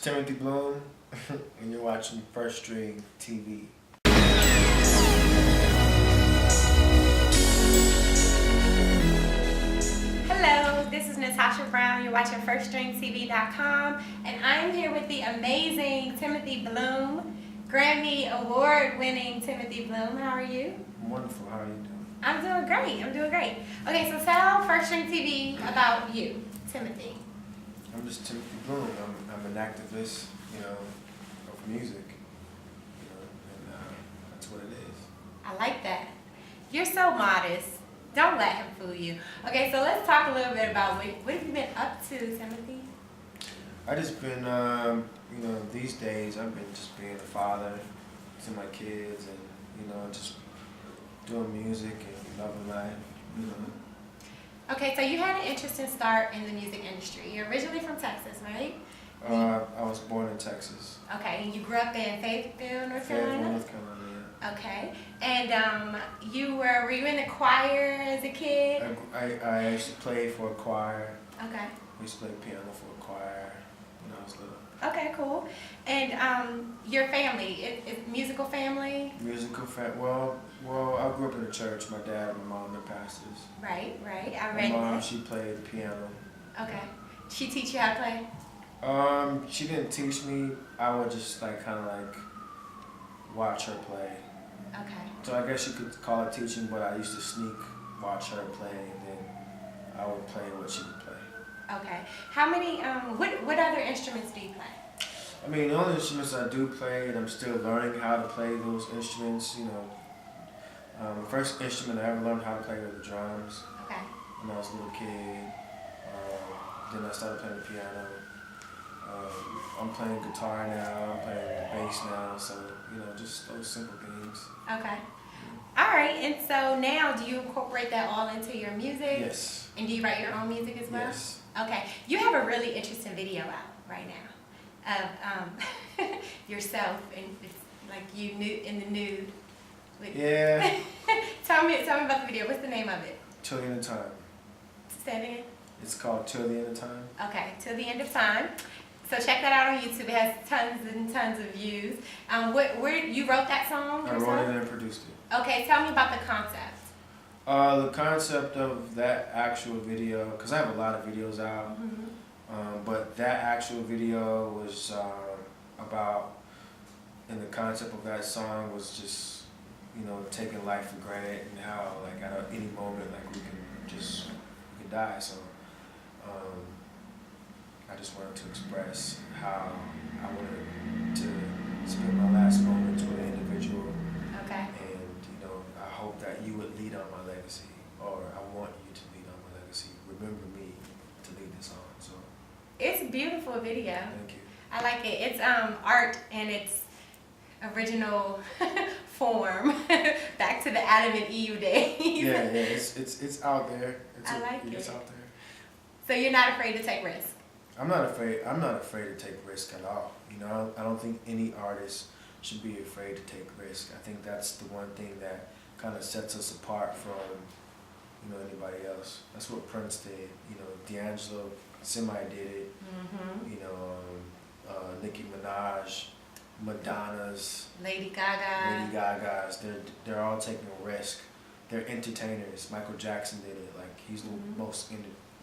Timothy Bloom, and you're watching First String TV. Hello, this is Natasha Brown. You're watching FirstStringTV.com, and I'm here with the amazing Timothy Bloom, Grammy Award-winning Timothy Bloom. How are you? I'm wonderful. How are you doing? I'm doing great. I'm doing great. Okay, so tell First String TV about you, Timothy. I'm just Timothy Bloom. I'm an activist, of music, and that's what it is. I like that. You're so modest. Don't let him fool you. Okay, so let's talk a little bit about what have you been up to, Timothy? I just been, these days I've been just being a father to my kids, and just doing music and loving life. Okay, so you had an interesting start in the music industry. You're originally from Texas, right? I was born in Texas. Okay, and you grew up in Fayetteville, North Carolina? Fayetteville, North Carolina, yeah. Okay, and were you in the choir as a kid? I used to play for a choir. Okay. I used to play piano for a choir when I was little. Okay, cool. And your family, is musical family? Musical family. Well, I grew up in the church. My dad and my mom, they're pastors. Right. I My read mom, that. she played the piano. Okay. She teach you how to play? She didn't teach me. I would just kind of watch her play. Okay. So I guess you could call it teaching, but I used to sneak watch her play, and then I would play what she would play. Okay. How many? What other instruments do you play? I mean, the only instruments I do play, and I'm still learning how to play those instruments. The first instrument I ever learned how to play were the drums. Okay. When I was a little kid. Then I started playing the piano. I'm playing guitar now. I'm playing the bass now. So just those simple things. Okay. All right. And so now, do you incorporate that all into your music? Yes. And do you write your own music as well? Yes. Okay. You have a really interesting video out right now of yourself, and it's like you in the nude. Yeah. Tell me about the video. What's the name of it? Till the end of time. Say it again. It's called Till the End of Time. Okay, Till the End of Time. So check that out on YouTube. It has tons and tons of views. Where you wrote that song yourself? I wrote it and produced it. Okay, tell me about the concept. The concept of that actual video, because I have a lot of videos out, but that actual video was about, and the concept of that song was just, taking life for granted, and how at any moment we can die. So I just wanted to express how I wanted to spend my last moments with an individual. Okay. And I hope that you would lead on my legacy, or I want you to lead on my legacy. Remember me to lead this on. So it's a beautiful video. thank you. I like it. It's art in its original form, back to the Adam and Eve days. Yeah, it's out there. I like It's it. out there. So you're not afraid to take risks? I'm not afraid to take risk at all. I don't think any artist should be afraid to take risk. I think that's the one thing that kind of sets us apart from anybody else. That's what Prince did. D'Angelo did it. Nicki Minaj, Madonna's, Lady Gaga. They're all taking a risk. They're entertainers. Michael Jackson did it. He's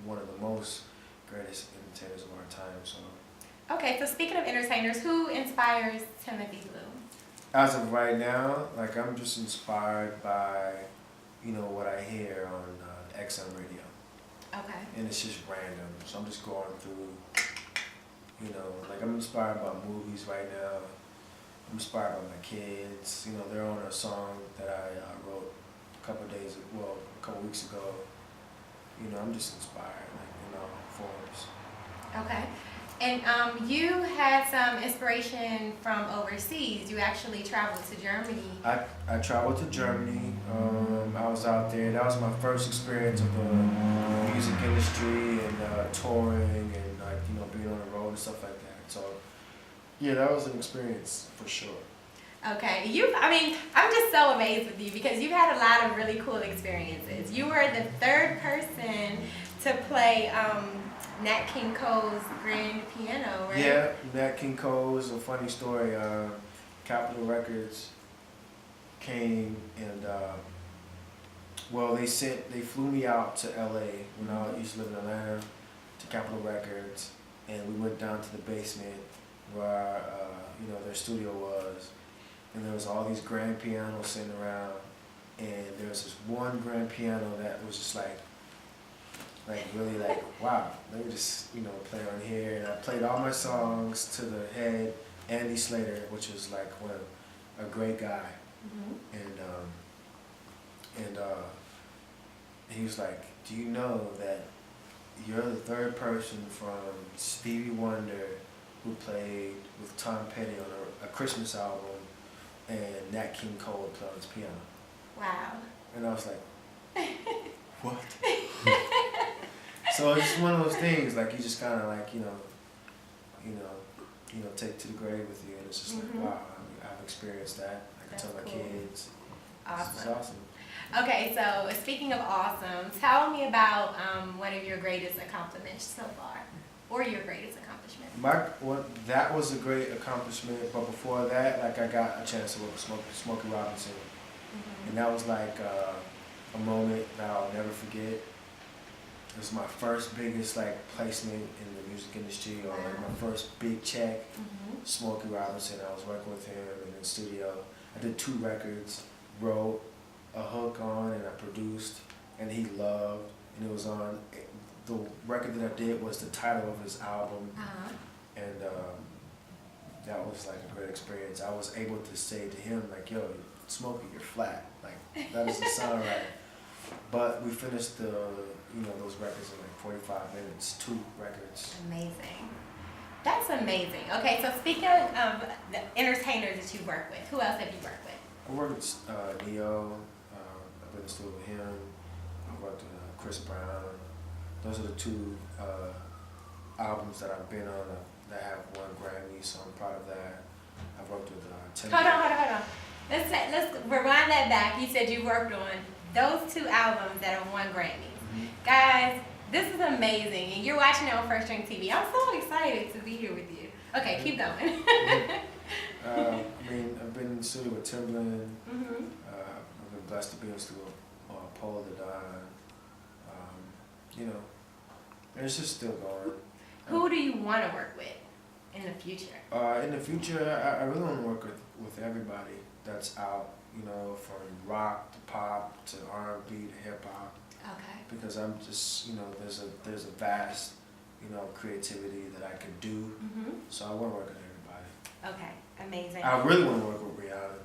one of the most greatest entertainers of our time. So. Okay, so speaking of entertainers, who inspires Timothy Bloom? As of right now, I'm just inspired by, what I hear on XM radio. Okay. And it's just random. So I'm just going through, I'm inspired by movies right now. I'm inspired by my kids. They're on a song that I wrote a couple weeks ago. I'm just inspired, in all forms. Okay. And you had some inspiration from overseas. You actually traveled to Germany. I traveled to Germany. I was out there. That was my first experience of the music industry and touring and being on the road and stuff like that. So yeah, that was an experience for sure. Okay, I'm just so amazed with you because you've had a lot of really cool experiences. You were the third person to play Nat King Cole's grand piano, right? Yeah, Nat King Cole is a funny story. Capitol Records came and well, they flew me out to LA when I used to live in Atlanta to Capitol Records, and we went down to the basement where their studio was, and there was all these grand pianos sitting around, and there was this one grand piano that was just like really like, wow, let me just play on here, and I played all my songs to the head, Andy Slater, which was like a great guy, and he was like, do you know that you're the third person from Stevie Wonder who played with Tom Petty on a Christmas album, and Nat King Cole played on his piano. Wow. And I was like, what? So it's just one of those things, like you just kind of like, take to the grave with you, and it's just like, wow, I've experienced that. I can tell my kids. Awesome. It's awesome. Okay, so speaking of awesome, tell me about one of your greatest accomplishments so far, or your greatest accomplishment. That was a great accomplishment, but before that, like I got a chance to work with Smokey Robinson, and that was like a moment that I'll never forget. It was my first biggest like placement in the music industry, or like my first big check. Smokey Robinson, I was working with him in the studio. I did 2 records, wrote a hook on, and I produced, and he loved, and it was on, the record that I did was the title of his album, and that was like a great experience. I was able to say to him like, yo, Smokey, you're flat, like that doesn't sound right. But we finished those records in like 45 minutes, 2 records. Amazing. That's amazing. Okay, so speaking of the entertainers that you work with, who else have you worked with? I worked with Neo. I've been in the studio with him. I worked with Chris Brown. Those are the 2 albums that I've been on that have won Grammy, so I'm proud of that. I've worked with Tim. Hold on. Let's rewind that back. You said you worked on those 2 albums that have won Grammys. Guys, this is amazing, and you're watching it on First String TV. I'm so excited to be here with you. Okay, keep going. I've been in the studio with Timbaland. I've been blessed to be in the studio with Paul the Don. And it's just still going. Who do you want to work with in the future? In the future, I really want to work with everybody that's out, from rock to pop to R&B to hip hop. Okay. Because I'm just, there's a vast, creativity that I could do. So I want to work with everybody. Okay, amazing. I really want to work with Rihanna.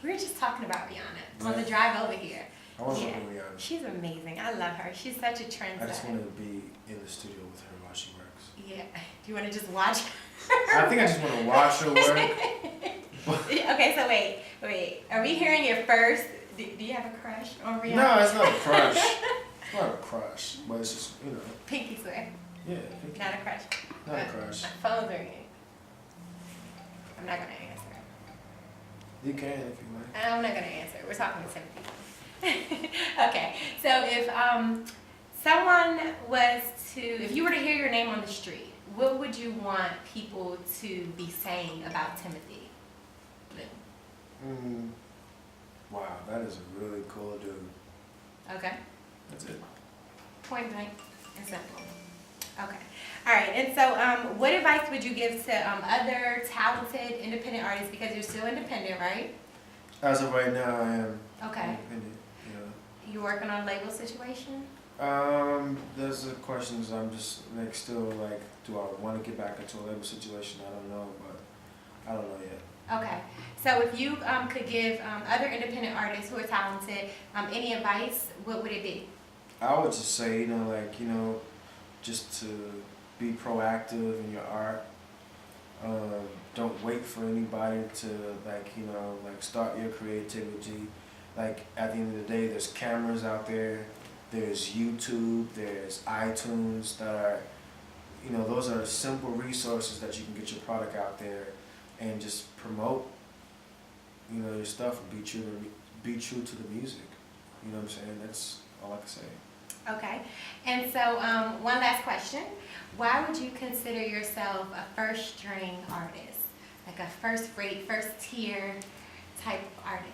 We were just talking about Rihanna on the drive over here. I want to work with Rihanna. She's amazing. I love her. She's such a trendsetter. I just want to be in the studio with her while she works. Yeah. Do you want to just watch her? I think I just want to watch her work. Okay, so wait. Are we hearing it first? Do you have a crush on Rihanna? No, it's not a crush. It's not a crush, but it's just, Pinky swear. Yeah, pinky. Not a crush. Not a crush. My phone's ringing. I'm not going to answer. You can if you like. I'm not going to answer. We're talking to 7 people. Okay, so if someone was to, if you were to hear your name on the street, what would you want people to be saying about Timothy Bloom? Wow, that is a really cool dude. Okay. That's it. Point blank and simple. Okay. All right. And so, what advice would you give to other talented independent artists, because you're still independent, right? As of right now, I am. Okay. Independent. Yeah. You working on a label situation? There's the questions. I'm just still like, do I want to get back into a label situation? I don't know, but I don't know yet. Okay. So if you could give other independent artists who are talented any advice, what would it be? I would just say, just to be proactive in your art. Don't wait for anybody to start your creativity. Like at the end of the day, there's cameras out there, there's YouTube, there's iTunes that are, those are simple resources that you can get your product out there and just promote, your stuff and be true to the music. You know what I'm saying? That's all I can say. Okay. And so, one last question. Why would you consider yourself a first string artist? Like a first rate, first tier type of artist?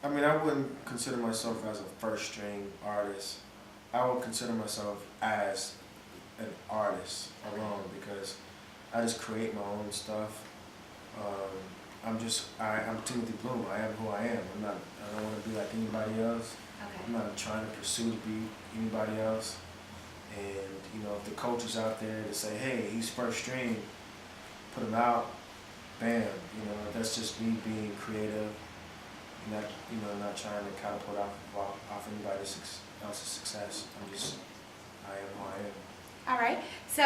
I mean, I wouldn't consider myself as a first string artist. I would consider myself as an artist alone because I just create my own stuff. I'm Timothy Bloom. I am who I am. I don't want to be like anybody else. Okay. I'm not trying to pursue to be anybody else. And if the coach is out there to say, hey, he's first string, put him out, bam. That's just me being creative. Not trying to catapult off anybody else's success. I am who I am. All right. So,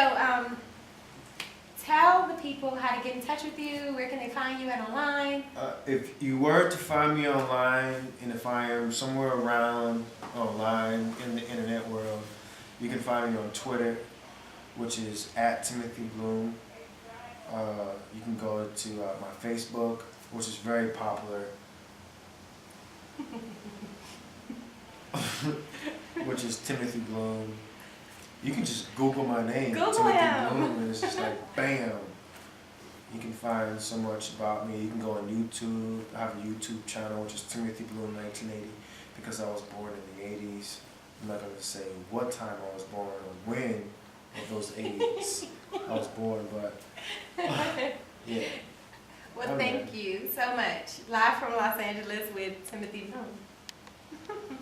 tell the people how to get in touch with you. Where can they find you at online? If you were to find me online, and if I am somewhere around online in the internet world, you can find me on Twitter, which is @TimothyBloom. You can go to my Facebook, which is very popular, which is Timothy Bloom. You can just Google my name, Google Timothy him. Bloom, and it's just like bam. You can find so much about me. You can go on YouTube. I have a YouTube channel, which is Timothy Bloom 1980, because I was born in the 80s. I'm not gonna say what time I was born or when of those 80s I was born, but yeah. Well, thank you so much. Live from Los Angeles with Timothy Bloom.